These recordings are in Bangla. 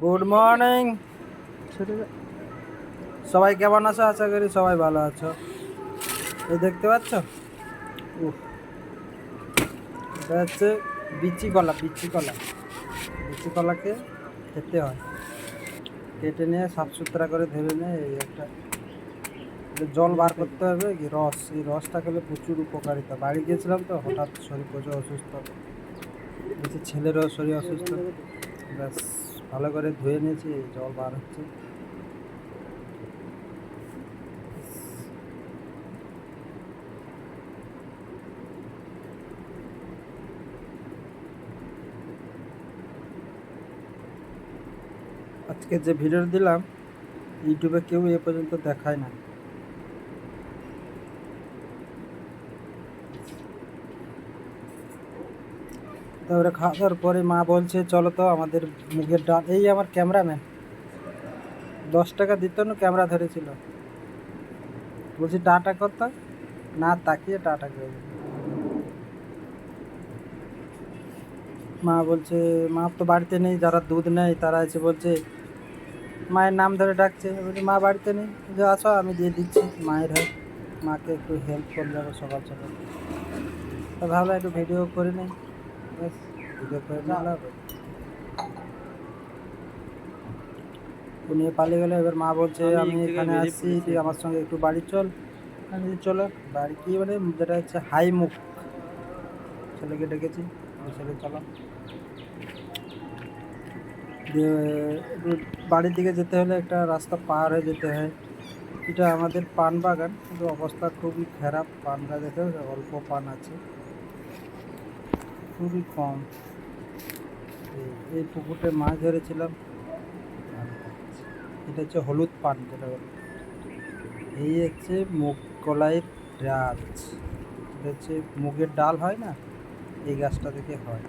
গুড মর্নিং সবাই, কেমন আছো? আশা করি সবাই ভালো আছো। এই দেখতে পাচ্ছ, উফ, এটা হচ্ছে বিচি কলা। বিচি কলাকে খেতে হয়, কেটে নিয়ে সাফ সুতরা করে ধরে নিয়ে এই একটা জল বার করতে হবে, কি রস, এই রসটা খেলে প্রচুর উপকারিতা। বাড়ি গিয়েছিলাম তো, হঠাৎ শরীর প্রচুর অসুস্থ, বলছি ছেলেরও শরীর অসুস্থ, ব্যাস ভালো করে ধুয়ে নিয়েছি, এই জল বার হচ্ছে। আজকে যে ভিডিও দিলাম ইউটিউবে কেউ এ পর্যন্ত দেখায় না। তারপরে খাওয়া দাওয়ার পরে মা বলছে চলো তো আমাদের মুগের ডাল, এই আমার ক্যামেরাম্যান 10 টাকা দিত না, ক্যামেরা ধরেছিল, বলছি টাটা করতাম না, তাকিয়ে টাটা করে দিল। মা বলছে, মা তো বাড়িতে নেই, যারা দুধ নেয় তারা এসে বলছে, মায়ের নাম ধরে ডাকছে, বলছি মা বাড়িতে নেই, যে আসো আমি দিয়ে দিচ্ছি, মায়ের হয়, মাকে একটু হেল্প করে যাবো সকাল সকাল। তো ভাবলাম একটু ভিডিও করে নিই, ব্যাস ভিডিও করে নিলাম। নিয়ে পালিয়ে গেলো। এবার মা বলছে আমি এখানে আসছি, তুই আমার সঙ্গে একটু বাড়ি চল। আমি চলো বাড়ি, কি মানে যেটা হচ্ছে হাই মুখ, ছেলেকে ডেকেছি, ছেলে চলো। দিয়ে বাড়ির দিকে যেতে হলে একটা রাস্তা পার হয়ে যেতে হয়। এটা আমাদের পান বাগান, কিন্তু অবস্থা খুবই খারাপ। পানটা দেখে অল্প পান আছে, খুবই কম। এই পুকুরটায় মাছ ধরেছিলাম। এটা হচ্ছে হলুদ পান যেটা বলে, এই হচ্ছে মুগ কলাইয়ের ডাল। এটা হচ্ছে মুগের ডাল হয় না, এই গাছটা থেকে হয়।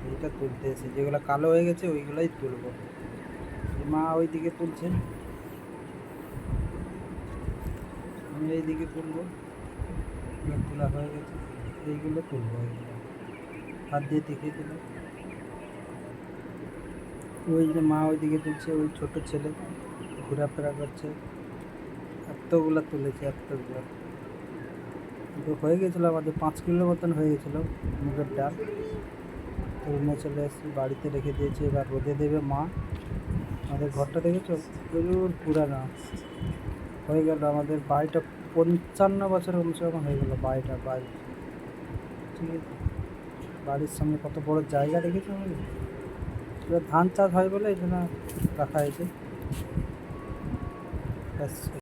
এইটা তুলতে এসে যেগুলো কালো হয়ে গেছে ওইগুলোই তুলবো। মা ওই দিকে তুলছে, আমি এই দিকে তুলবো। তোলা হয়ে গেছে, এইগুলো তুলবো, এইগুলো হাত দিয়ে দেখিয়ে দিল। ওই যে মা ওই দিকে তুলছে, ওই ছোট ছেলে ঘোরাফেরা করছে। এতগুলো তুলেছে, এতগুলো। তো হয়ে গেছিলো আমাদের 5 কিলো মতন হয়ে গেছিলো মুগের ডাল। তো রুমে চলে এসেছি, বাড়িতে রেখে দিয়েছি, এবার রোদে দেবে মা। আমাদের ঘরটা দেখেছো, প্রচুর পুরানো হয়ে গেল। আমাদের বাড়িটা 55 বছর কমসে কম হয়ে গেলো, বাড়ি ঠিক আছে। বাড়ির সামনে কত বড় জায়গা দেখেছো আমাদের। এবার ধান চাষ হয় বলে এই জন্য রাখা হয়েছে, ব্যাস।